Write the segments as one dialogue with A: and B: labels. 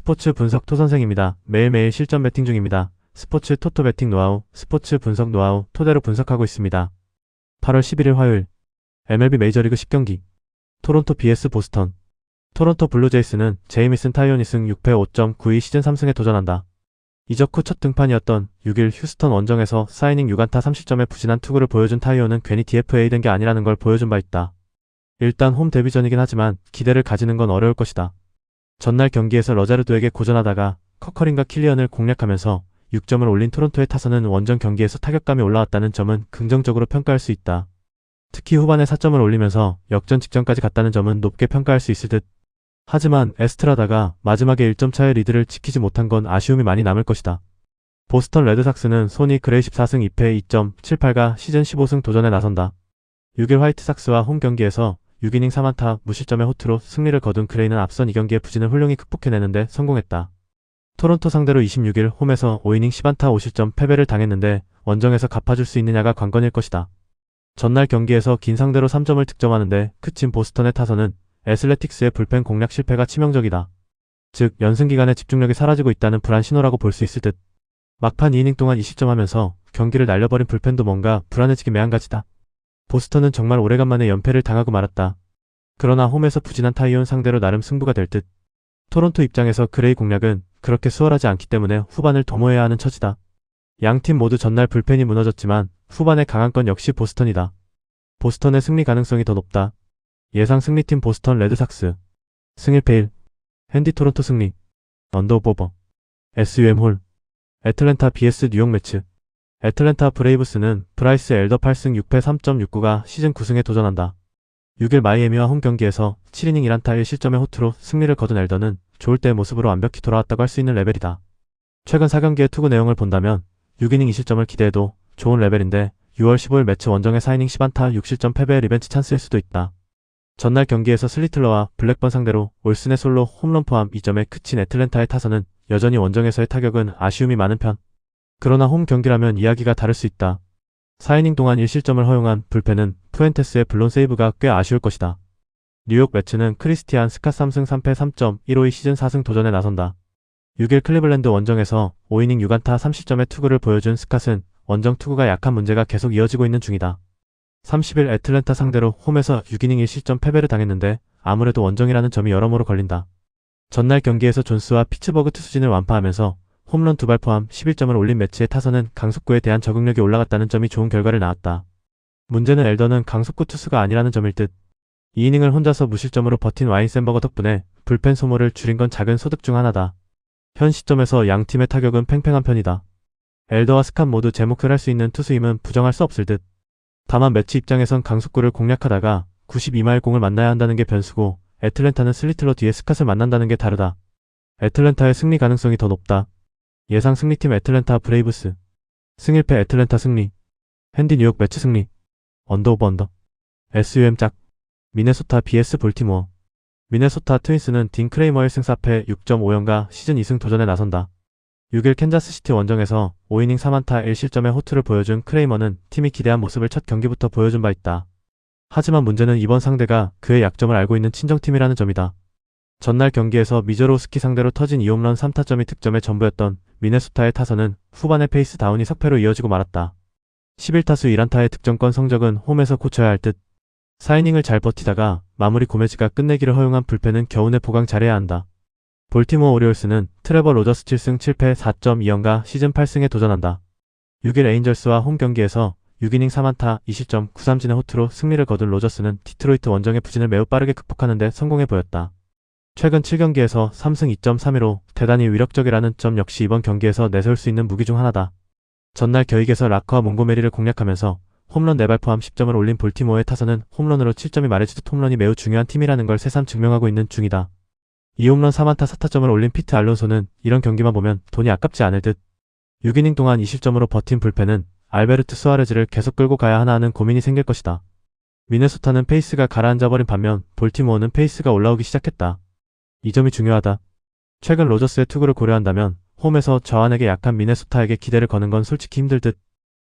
A: 스포츠 분석 토선생입니다. 매일매일 실전 배팅 중입니다. 스포츠 토토 배팅 노하우, 스포츠 분석 노하우 토대로 분석하고 있습니다. 8월 11일 화요일 MLB 메이저리그 10경기 토론토 vs 보스턴. 토론토 블루제이스는 제이미슨 타이온이 승 6패 5.92 시즌 3승에 도전한다. 이적 후 첫 등판이었던 6일 휴스턴 원정에서 사이닝 6안타 30점의 부진한 투구를 보여준 타이온은 괜히 DFA 된 게 아니라는 걸 보여준 바 있다. 일단 홈 데뷔전이긴 하지만 기대를 가지는 건 어려울 것이다. 전날 경기에서 러자르도에게 고전하다가 커커링과 킬리언을 공략하면서 6점을 올린 토론토의 타선은 원정 경기에서 타격감이 올라왔다는 점은 긍정적으로 평가할 수 있다. 특히 후반에 4점을 올리면서 역전 직전까지 갔다는 점은 높게 평가할 수 있을 듯. 하지만 에스트라다가 마지막에 1점 차의 리드를 지키지 못한 건 아쉬움이 많이 남을 것이다. 보스턴 레드삭스는 소니 그레이 14승 2패 2.78가 시즌 15승 도전에 나선다. 6일 화이트삭스와 홈 경기에서 6이닝 3안타 무실점의 호투로 승리를 거둔 그레이는 앞선 2경기의 부진을 훌륭히 극복해내는데 성공했다. 토론토 상대로 26일 홈에서 5이닝 10안타 5실점 패배를 당했는데 원정에서 갚아줄 수 있느냐가 관건일 것이다. 전날 경기에서 긴 상대로 3점을 득점하는데 그친 보스턴의 타선은 애슬레틱스의 불펜 공략 실패가 치명적이다. 즉 연승기간에 집중력이 사라지고 있다는 불안 신호라고 볼 수 있을 듯. 막판 2이닝 동안 2실점하면서 경기를 날려버린 불펜도 뭔가 불안해지게 매한가지다. 보스턴은 정말 오래간만에 연패를 당하고 말았다. 그러나 홈에서 부진한 타이온 상대로 나름 승부가 될 듯. 토론토 입장에서 그레이 공략은 그렇게 수월하지 않기 때문에 후반을 도모해야 하는 처지다. 양팀 모두 전날 불펜이 무너졌지만 후반에 강한 건 역시 보스턴이다. 보스턴의 승리 가능성이 더 높다. 예상 승리팀 보스턴 레드삭스 승 1패 1. 핸디 토론토 승리 언더오버 SUM 홀. 애틀랜타 vs 뉴욕 매치. 애틀랜타 브레이브스는 브라이스 엘더 8승 6패 3.69가 시즌 9승에 도전한다. 6일 마이애미와 홈 경기에서 7이닝 1안타 1실점의 호투로 승리를 거둔 엘더는 좋을 때의 모습으로 완벽히 돌아왔다고 할 수 있는 레벨이다. 최근 4경기의 투구 내용을 본다면 6이닝 2실점을 기대해도 좋은 레벨인데 6월 15일 매치 원정의 4이닝 10안타 6실점 패배의 리벤지 찬스일 수도 있다. 전날 경기에서 슬리틀러와 블랙번 상대로 올슨의 솔로 홈런 포함 2점에 그친 애틀랜타의 타선은 여전히 원정에서의 타격은 아쉬움이 많은 편. 그러나 홈 경기라면 이야기가 다를 수 있다. 4이닝 동안 1실점을 허용한 불펜은 푸엔테스의 블론 세이브가 꽤 아쉬울 것이다. 뉴욕 매츠는 크리스티안 스캇 3승 3패 3.152 시즌 4승 도전에 나선다. 6일 클리블랜드 원정에서 5이닝 6안타 30점의 투구를 보여준 스캇은 원정 투구가 약한 문제가 계속 이어지고 있는 중이다. 30일 애틀랜타 상대로 홈에서 6이닝 1실점 패배를 당했는데 아무래도 원정이라는 점이 여러모로 걸린다. 전날 경기에서 존스와 피츠버그 투수진을 완파하면서 홈런 2발 포함 11점을 올린 매치의 타선은 강속구에 대한 적응력이 올라갔다는 점이 좋은 결과를 낳았다. 문제는 엘더는 강속구 투수가 아니라는 점일 듯. 2이닝을 혼자서 무실점으로 버틴 와인센버거 덕분에 불펜 소모를 줄인 건 작은 소득 중 하나다. 현 시점에서 양 팀의 타격은 팽팽한 편이다. 엘더와 스캇 모두 제목을 할 수 있는 투수임은 부정할 수 없을 듯. 다만 매치 입장에선 강속구를 공략하다가 92마일 공을 만나야 한다는 게 변수고 애틀랜타는 슬리틀러 뒤에 스캇을 만난다는 게 다르다. 애틀랜타의 승리 가능성이 더 높다. 예상 승리팀 애틀랜타 브레이브스 승 1패 애틀랜타 승리. 핸디 뉴욕 매치 승리 언더오버 언더. SUM 짝. 미네소타 vs 볼티모어. 미네소타 트윈스는 딘 크레이머 1승 4패 6.5연가 시즌 2승 도전에 나선다. 6일 캔자스시티 원정에서 5이닝 3안타 1실점의 호투를 보여준 크레이머는 팀이 기대한 모습을 첫 경기부터 보여준 바 있다. 하지만 문제는 이번 상대가 그의 약점을 알고 있는 친정팀이라는 점이다. 전날 경기에서 미저로우스키 상대로 터진 2홈런 3타점이 득점의 전부였던 미네소타의 타선은 후반의 페이스 다운이 석패로 이어지고 말았다. 11타수 1안타의 득점권 성적은 홈에서 고쳐야 할 듯. 4이닝을 잘 버티다가 마무리 고메즈가 끝내기를 허용한 불펜은 겨우내 보강 잘해야 한다. 볼티모어 오리올스는 트레버 로저스 7승 7패 4.2연가 시즌 8승에 도전한다. 6일 에인절스와 홈 경기에서 6이닝 3안타 2실점 9삼진의 호투로 승리를 거둔 로저스는 디트로이트 원정의 부진을 매우 빠르게 극복하는 데 성공해 보였다. 최근 7경기에서 3승 2.315 대단히 위력적이라는 점 역시 이번 경기에서 내세울 수 있는 무기 중 하나다. 전날 겨익에서 라커와 몽고메리를 공략하면서 홈런 4발 포함 10점을 올린 볼티모어의 타선은 홈런으로 7점이 말해주듯 홈런이 매우 중요한 팀이라는 걸 새삼 증명하고 있는 중이다. 2홈런 3안타 4타점을 올린 피트 알론소는 이런 경기만 보면 돈이 아깝지 않을 듯. 6이닝 동안 2실점으로 버틴 불펜은 알베르트 수아레즈를 계속 끌고 가야 하나 하는 고민이 생길 것이다. 미네소타는 페이스가 가라앉아버린 반면 볼티모어는 페이스가 올라오기 시작했다. 이 점이 중요하다. 최근 로저스의 투구를 고려한다면 홈에서 저안에게 약한 미네소타에게 기대를 거는 건 솔직히 힘들 듯.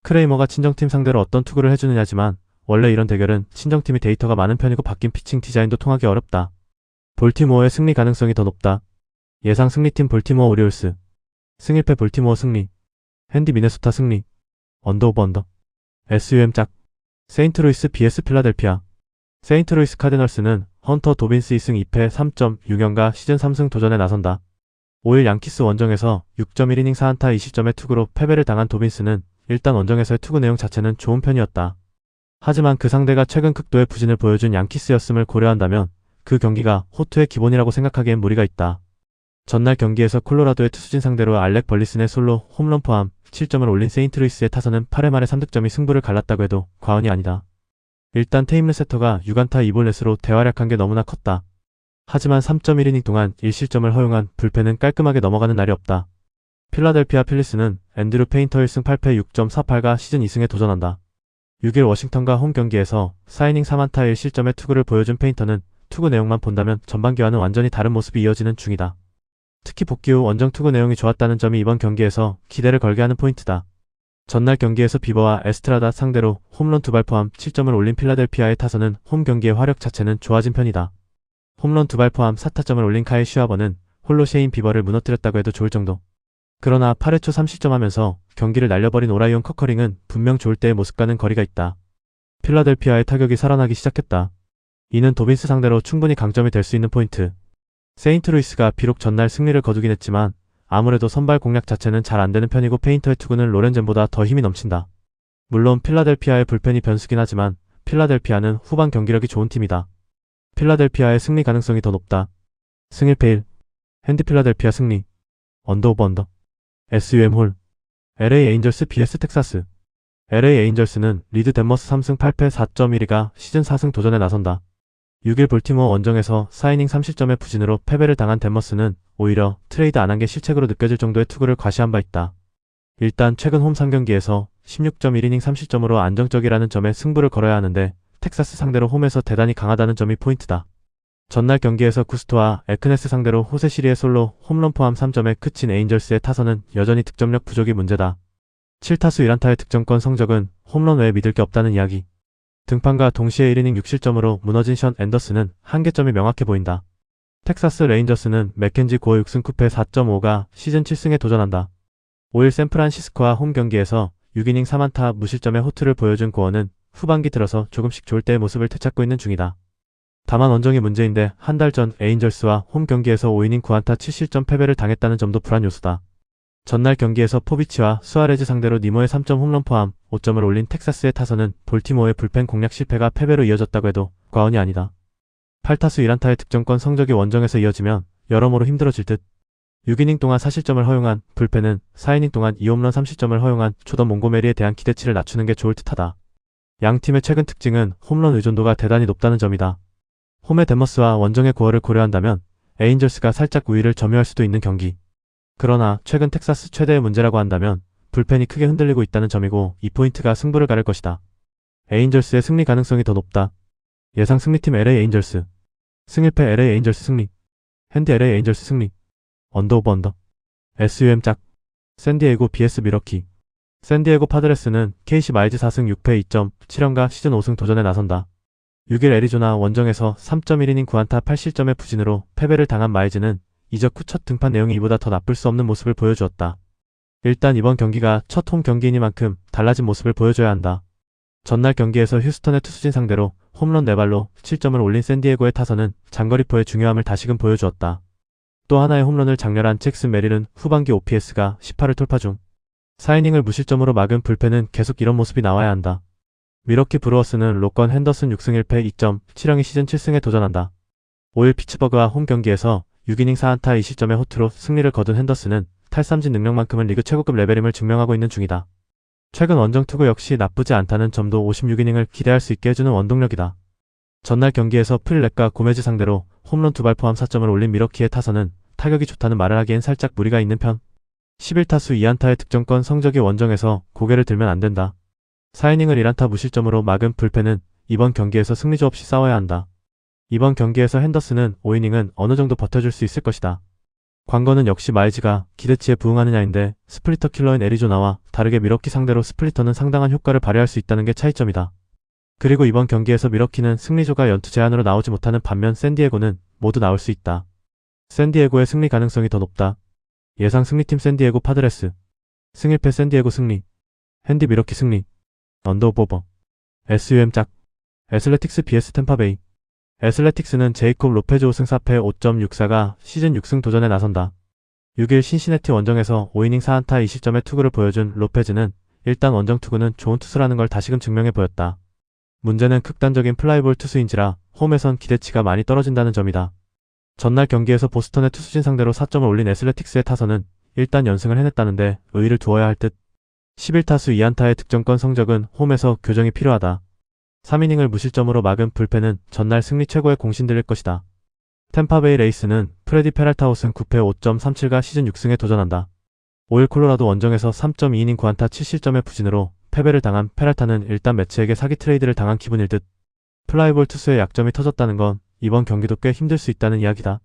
A: 크레이머가 친정팀 상대로 어떤 투구를 해주느냐지만 원래 이런 대결은 친정팀이 데이터가 많은 편이고 바뀐 피칭 디자인도 통하기 어렵다. 볼티모어의 승리 가능성이 더 높다. 예상 승리팀 볼티모어 오리올스. 승일패 볼티모어 승리. 핸디 미네소타 승리. 언더 오브 언더. SUM 짝. 세인트루이스 vs 필라델피아. 세인트루이스 카디널스는 헌터 도빈스 2승 2패 3.6연가 시즌 3승 도전에 나선다. 5일 양키스 원정에서 6.1이닝 4안타 2실점의 투구로 패배를 당한 도빈스는 일단 원정에서의 투구 내용 자체는 좋은 편이었다. 하지만 그 상대가 최근 극도의 부진을 보여준 양키스였음을 고려한다면 그 경기가 호투의 기본이라고 생각하기엔 무리가 있다. 전날 경기에서 콜로라도의 투수진 상대로 알렉 벌리슨의 솔로 홈런 포함 7점을 올린 세인트루이스의 타선은 8회 말에 3득점이 승부를 갈랐다고 해도 과언이 아니다. 일단 테임르 세터가 6안타 2볼넷으로 대활약한 게 너무나 컸다. 하지만 3.1이닝 동안 1실점을 허용한 불펜은 깔끔하게 넘어가는 날이 없다. 필라델피아 필리스는 앤드류 페인터 1승 8패 6.48가 시즌 2승에 도전한다. 6일 워싱턴과 홈 경기에서 4이닝 3안타 1실점의 투구를 보여준 페인터는 투구 내용만 본다면 전반기와는 완전히 다른 모습이 이어지는 중이다. 특히 복귀 후 원정 투구 내용이 좋았다는 점이 이번 경기에서 기대를 걸게 하는 포인트다. 전날 경기에서 비버와 에스트라다 상대로 홈런 2발 포함 7점을 올린 필라델피아의 타선은 홈 경기의 화력 자체는 좋아진 편이다. 홈런 2발 포함 4타점을 올린 카일 슈아버는 홀로 셰인 비버를 무너뜨렸다고 해도 좋을 정도. 그러나 8회 초 3실점하면서 경기를 날려버린 오라이온 커커링은 분명 좋을 때의 모습과는 거리가 있다. 필라델피아의 타격이 살아나기 시작했다. 이는 도빈스 상대로 충분히 강점이 될 수 있는 포인트. 세인트루이스가 비록 전날 승리를 거두긴 했지만 아무래도 선발 공략 자체는 잘 안되는 편이고 페인터의 투구는 로렌젠보다 더 힘이 넘친다. 물론 필라델피아의 불펜이 변수긴 하지만 필라델피아는 후반 경기력이 좋은 팀이다. 필라델피아의 승리 가능성이 더 높다. 승일패 1. 핸디 필라델피아 승리. 언더 오브 언더. SUM 홀. LA 에인절스 vs 텍사스. LA 에인절스는 리드 덴머스 3승 8패 4.1이가 시즌 4승 도전에 나선다. 6일 볼티모어 원정에서 4이닝 3실점의 부진으로 패배를 당한 덴머스는 오히려 트레이드 안 한 게 실책으로 느껴질 정도의 투구를 과시한 바 있다. 일단 최근 홈 3경기에서 16.1이닝 3실점으로 안정적이라는 점에 승부를 걸어야 하는데 텍사스 상대로 홈에서 대단히 강하다는 점이 포인트다. 전날 경기에서 구스토와 에크네스 상대로 호세시리의 솔로 홈런 포함 3점에 그친 에인절스의 타선은 여전히 득점력 부족이 문제다. 7타수 1안타의 득점권 성적은 홈런 외에 믿을 게 없다는 이야기. 등판과 동시에 1이닝 6실점으로 무너진 션 앤더슨은 한계점이 명확해 보인다. 텍사스 레인저스는 맥켄지 9호 6승 9패 4.5가 시즌 7승에 도전한다. 5일 샌프란시스코와 홈 경기에서 6이닝 3안타 무실점의 호투를 보여준 고어는 후반기 들어서 조금씩 좋을 때의 모습을 되찾고 있는 중이다. 다만 원정이 문제인데 한 달 전 에인절스와 홈 경기에서 5이닝 9안타 7실점 패배를 당했다는 점도 불안 요소다. 전날 경기에서 포비치와 수아레즈 상대로 니모의 3점 홈런 포함 5점을 올린 텍사스의 타선은 볼티모어의 불펜 공략 실패가 패배로 이어졌다고 해도 과언이 아니다. 8타수 1안타의 득점권 성적이 원정에서 이어지면 여러모로 힘들어질 듯. 6이닝 동안 4실점을 허용한 불펜은 4이닝 동안 2홈런 3실점을 허용한 조던 몽고메리에 대한 기대치를 낮추는 게 좋을 듯하다. 양팀의 최근 특징은 홈런 의존도가 대단히 높다는 점이다. 홈의 덴머스와 원정의 고어를 고려한다면 에인절스가 살짝 우위를 점유할 수도 있는 경기. 그러나 최근 텍사스 최대의 문제라고 한다면 불펜이 크게 흔들리고 있다는 점이고 이 포인트가 승부를 가를 것이다. 에인절스의 승리 가능성이 더 높다. 예상 승리팀 LA 에인절스. 승일패 LA 에인절스 승리. 핸디 LA 에인절스 승리. 언더 오브 언더. SUM 짝. 샌디에고 vs 미러키. 샌디에고 파드레스는 KC 마일즈 4승 6패 2.7연가 시즌 5승 도전에 나선다. 6일 애리조나 원정에서 3.1이닝 9안타 8실점의 부진으로 패배를 당한 마일즈는 이적 후 첫 등판 내용이 이보다 더 나쁠 수 없는 모습을 보여주었다. 일단 이번 경기가 첫 홈 경기이니만큼 달라진 모습을 보여줘야 한다. 전날 경기에서 휴스턴의 투수진 상대로 홈런 4발로 7점을 올린 샌디에고의 타선은 장거리포의 중요함을 다시금 보여주었다. 또 하나의 홈런을 장렬한 잭슨 메릴은 후반기 OPS가 18을 돌파 중. 4이닝을 무실점으로 막은 불펜은 계속 이런 모습이 나와야 한다. 미러키 브루어스는 로건 핸더슨 6승 1패 2.7형이 시즌 7승에 도전한다. 5일 피츠버그와 홈 경기에서 6이닝 4안타 2실점의 호투로 승리를 거둔 핸더슨은 탈삼진 능력만큼은 리그 최고급 레벨임을 증명하고 있는 중이다. 최근 원정 투구 역시 나쁘지 않다는 점도 56이닝을 기대할 수 있게 해주는 원동력이다. 전날 경기에서 프릴렉과 고메즈 상대로 홈런 2발 포함 4점을 올린 미러키의 타선은 타격이 좋다는 말을 하기엔 살짝 무리가 있는 편. 11타수 2안타의 득점권 성적이 원정에서 고개를 들면 안 된다. 4이닝을 1안타 무실점으로 막은 불펜은 이번 경기에서 승리조 없이 싸워야 한다. 이번 경기에서 핸더슨은 5이닝은 어느 정도 버텨줄 수 있을 것이다. 관건은 역시 마일즈가 기대치에 부응하느냐인데 스플리터 킬러인 애리조나와 다르게 미러키 상대로 스플리터는 상당한 효과를 발휘할 수 있다는 게 차이점이다. 그리고 이번 경기에서 미러키는 승리조가 연투 제한으로 나오지 못하는 반면 샌디에고는 모두 나올 수 있다. 샌디에고의 승리 가능성이 더 높다. 예상 승리팀 샌디에고 파드레스. 승일패 샌디에고 승리. 핸디 미러키 승리. 언더오버. SUM 짝. 애슬레틱스 vs 템파베이. 애슬레틱스는 제이콥 로페즈 5승 4패 5.64가 시즌 6승 도전에 나선다. 6일 신시내티 원정에서 5이닝 4안타 2실점의 투구를 보여준 로페즈는 일단 원정 투구는 좋은 투수라는 걸 다시금 증명해 보였다. 문제는 극단적인 플라이볼 투수인지라 홈에선 기대치가 많이 떨어진다는 점이다. 전날 경기에서 보스턴의 투수진 상대로 4점을 올린 애슬레틱스의 타선은 일단 연승을 해냈다는데 의의를 두어야 할 듯. 11타수 2안타의 득점권 성적은 홈에서 교정이 필요하다. 3이닝을 무실점으로 막은 불펜은 전날 승리 최고의 공신 들릴 것이다. 템파베이 레이스는 프레디 페랄타 5승 9패 5.37가 시즌 6승에 도전한다. 5일 콜로라도 원정에서 3.2이닝 9안타 7실점의 부진으로 패배를 당한 페랄타는 일단 매치에게 사기 트레이드를 당한 기분일 듯. 플라이볼 투수의 약점이 터졌다는 건 이번 경기도 꽤 힘들 수 있다는 이야기다.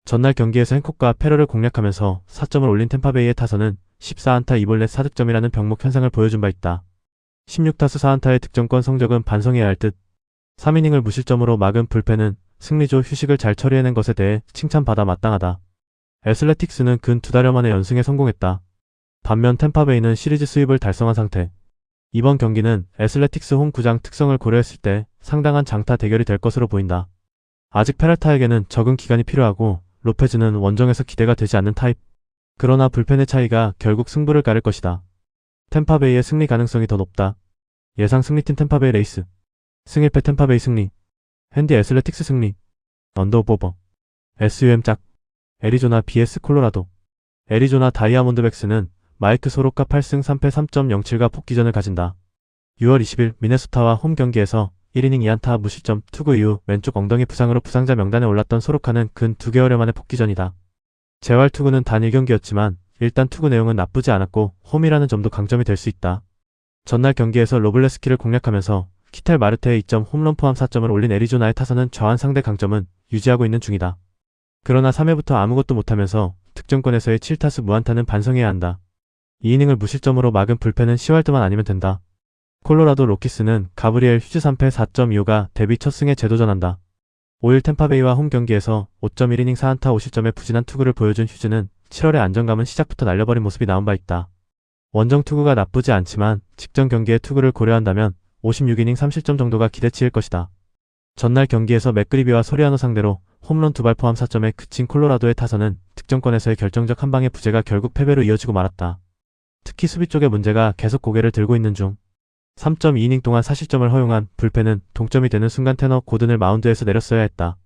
A: 전날 경기에서 행콕과 페러를 공략하면서 4점을 올린 템파베이의 타선은 14안타 2볼넷 4득점이라는 병목 현상을 보여준 바 있다. 16타수 4안타의 득점권 성적은 반성해야 할 듯. 3이닝을 무실점으로 막은 불펜은 승리조 휴식을 잘 처리해낸 것에 대해 칭찬받아 마땅하다. 애슬레틱스는 근 2달여 만에 연승에 성공했다. 반면 템파베이는 시리즈 수입을 달성한 상태. 이번 경기는 애슬레틱스 홈 구장 특성을 고려했을 때 상당한 장타 대결이 될 것으로 보인다. 아직 페랄타에게는 적응 기간이 필요하고 로페즈는 원정에서 기대가 되지 않는 타입. 그러나 불펜의 차이가 결국 승부를 가를 것이다. 템파베이의 승리 가능성이 더 높다. 예상 승리팀 템파베이 레이스. 승일패 템파베이 승리. 핸디 애슬레틱스 승리. 언더오버. SUM 짝. 애리조나 vs 콜로라도. 애리조나 다이아몬드백스는 마이크 소로카 8승 3패 3.07가 복귀전을 가진다. 6월 20일 미네소타와 홈 경기에서 1이닝 2안타 무실점 투구 이후 왼쪽 엉덩이 부상으로 부상자 명단에 올랐던 소로카는 근 2개월여 만에 복귀전이다. 재활 투구는 단 1경기였지만 일단 투구 내용은 나쁘지 않았고 홈이라는 점도 강점이 될 수 있다. 전날 경기에서 로블레스키를 공략하면서 키텔 마르테의 2점 홈런 포함 4점을 올린 애리조나의 타선은 저한 상대 강점은 유지하고 있는 중이다. 그러나 3회부터 아무것도 못하면서 득점권에서의 7타수 무안타는 반성해야 한다. 2이닝을 무실점으로 막은 불펜은 시왈드만 아니면 된다. 콜로라도 로키스는 가브리엘 휴즈 3패 4.25가 데뷔 첫 승에 재도전한다. 5일 템파베이와 홈 경기에서 5.1이닝 4안타 5실점의 부진한 투구를 보여준 휴즈는 7월의 안정감은 시작부터 날려버린 모습이 나온 바 있다. 원정 투구가 나쁘지 않지만 직전 경기의 투구를 고려한다면 56이닝 3실점 정도가 기대치일 것이다. 전날 경기에서 맥그리비와 소리아노 상대로 홈런 2발 포함 4점에 그친 콜로라도의 타선은 득점권에서의 결정적 한방의 부재가 결국 패배로 이어지고 말았다. 특히 수비 쪽의 문제가 계속 고개를 들고 있는 중. 3.2이닝 동안 4실점을 허용한 불펜은 동점이 되는 순간 테너 고든을 마운드에서 내렸어야 했다.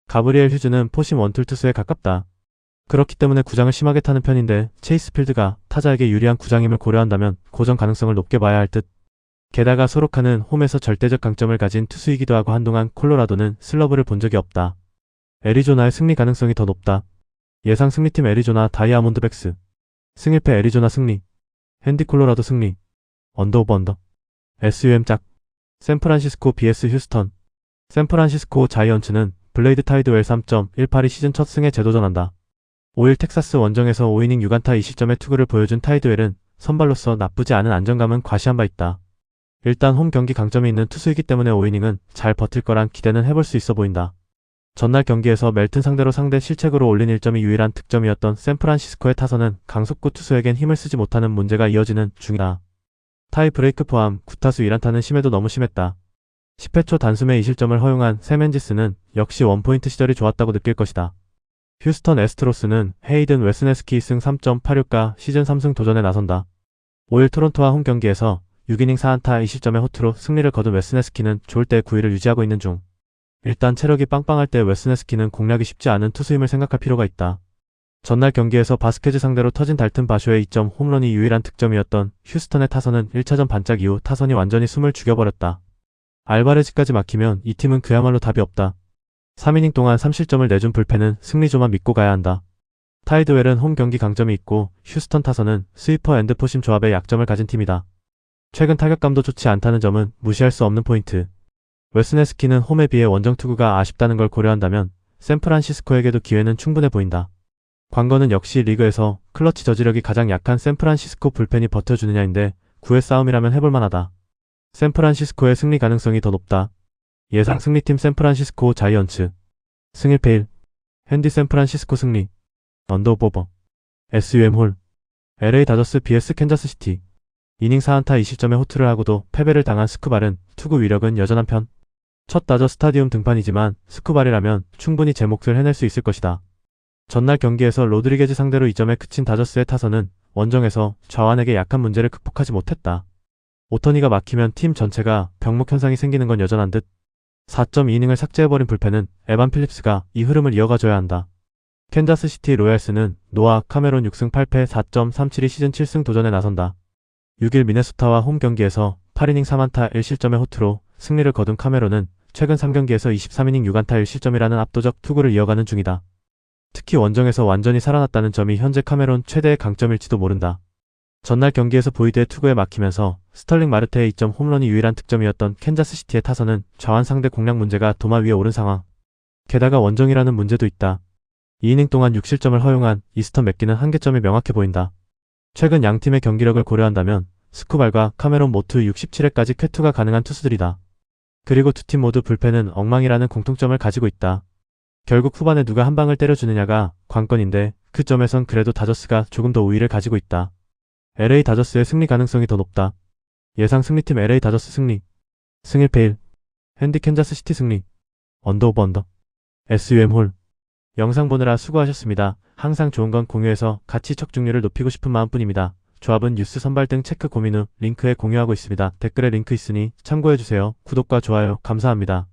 A: 가브리엘 휴즈는 포심 원툴 투수에 가깝다. 그렇기 때문에 구장을 심하게 타는 편인데 체이스 필드가 타자에게 유리한 구장임을 고려한다면 고전 가능성을 높게 봐야 할 듯. 게다가 소로카는 홈에서 절대적 강점을 가진 투수이기도 하고 한동안 콜로라도는 슬러브를 본 적이 없다. 애리조나의 승리 가능성이 더 높다. 예상 승리팀 애리조나 다이아몬드백스. 승일패 애리조나 승리. 핸디 콜로라도 승리. 언더오버 언더. SUM 짝. 샌프란시스코 vs 휴스턴. 샌프란시스코 자이언츠는 블레이드 타이드웰 3.18이 시즌 첫 승에 재도전한다. 5일 텍사스 원정에서 5이닝 6안타 2실점의 투구를 보여준 타이드웰은 선발로서 나쁘지 않은 안정감은 과시한 바 있다. 일단 홈 경기 강점이 있는 투수이기 때문에 5이닝은 잘 버틸 거란 기대는 해볼 수 있어 보인다. 전날 경기에서 멜튼 상대로 상대 실책으로 올린 1점이 유일한 득점이었던 샌프란시스코의 타선은 강속구 투수에겐 힘을 쓰지 못하는 문제가 이어지는 중이다. 타이 브레이크 포함 9타수 1안타는 심해도 너무 심했다. 10회 초 단숨에 2실점을 허용한 세멘지스는 역시 원포인트 시절이 좋았다고 느낄 것이다. 휴스턴 애스트로스는 헤이든 웨스네스키 승 3.86가 시즌 3승 도전에 나선다. 5일 토론토와 홈 경기에서 6이닝 4안타 2실점의 호투로 승리를 거둔 웨스네스키는 좋을 때 9위를 유지하고 있는 중. 일단 체력이 빵빵할 때 웨스네스키는 공략이 쉽지 않은 투수임을 생각할 필요가 있다. 전날 경기에서 바스케즈 상대로 터진 달튼 바쇼의 2점 홈런이 유일한 득점이었던 휴스턴의 타선은 1차전 반짝 이후 타선이 완전히 숨을 죽여버렸다. 알바레즈까지 막히면 이 팀은 그야말로 답이 없다. 3이닝 동안 3실점을 내준 불펜은 승리조만 믿고 가야 한다. 타이드웰은 홈 경기 강점이 있고 휴스턴 타선은 스위퍼 앤드 포심 조합의 약점을 가진 팀이다. 최근 타격감도 좋지 않다는 점은 무시할 수 없는 포인트. 웨스네스키는 홈에 비해 원정 투구가 아쉽다는 걸 고려한다면 샌프란시스코에게도 기회는 충분해 보인다. 관건은 역시 리그에서 클러치 저지력이 가장 약한 샌프란시스코 불펜이 버텨주느냐인데 9회 싸움이라면 해볼만하다. 샌프란시스코의 승리 가능성이 더 높다. 예상 승리팀 샌프란시스코 자이언츠. 승일패 1. 핸디 샌프란시스코 승리. 언더오버. SUM 홀. LA 다저스 vs 캔자스시티. 이닝 4안타 2실점의 호투를 하고도 패배를 당한 스쿠발은 투구 위력은 여전한 편. 첫 다저 스타디움 등판이지만 스쿠발이라면 충분히 제 몫을 해낼 수 있을 것이다. 전날 경기에서 로드리게즈 상대로 2점에 그친 다저스의 타선은 원정에서 좌완에게 약한 문제를 극복하지 못했다. 오터니가 막히면 팀 전체가 병목 현상이 생기는 건 여전한 듯. 4.2이닝을 삭제해버린 불펜은 에반 필립스가 이 흐름을 이어가줘야 한다. 캔자스시티 로얄스는 노아 카메론 6승 8패 4.372 시즌 7승 도전에 나선다. 6일 미네소타와 홈 경기에서 8이닝 3안타 1실점의 호투로 승리를 거둔 카메론은 최근 3경기에서 23이닝 6안타 1실점이라는 압도적 투구를 이어가는 중이다. 특히 원정에서 완전히 살아났다는 점이 현재 카메론 최대의 강점일지도 모른다. 전날 경기에서 보이드의 투구에 막히면서 스털링 마르테의 2점 홈런이 유일한 득점이었던 캔자스시티의 타선은 좌완 상대 공략 문제가 도마 위에 오른 상황. 게다가 원정이라는 문제도 있다. 2이닝 동안 6실점을 허용한 이스턴 맥기는 한계점이 명확해 보인다. 최근 양팀의 경기력을 고려한다면 스쿠발과 카메론 모두 67회까지 쾌투가 가능한 투수들이다. 그리고 두 팀 모두 불펜은 엉망이라는 공통점을 가지고 있다. 결국 후반에 누가 한 방을 때려주느냐가 관건인데 그 점에선 그래도 다저스가 조금 더 우위를 가지고 있다. LA 다저스의 승리 가능성이 더 높다. 예상 승리팀 LA 다저스 승리. 승 1패 1. 핸디 캔자스시티 승리. 언더오버 언더. SUM 홀. 영상 보느라 수고하셨습니다. 항상 좋은 건 공유해서 같이 척중률을 높이고 싶은 마음뿐입니다. 조합은 뉴스 선발 등 체크 고민 후 링크에 공유하고 있습니다. 댓글에 링크 있으니 참고해주세요. 구독과 좋아요 감사합니다.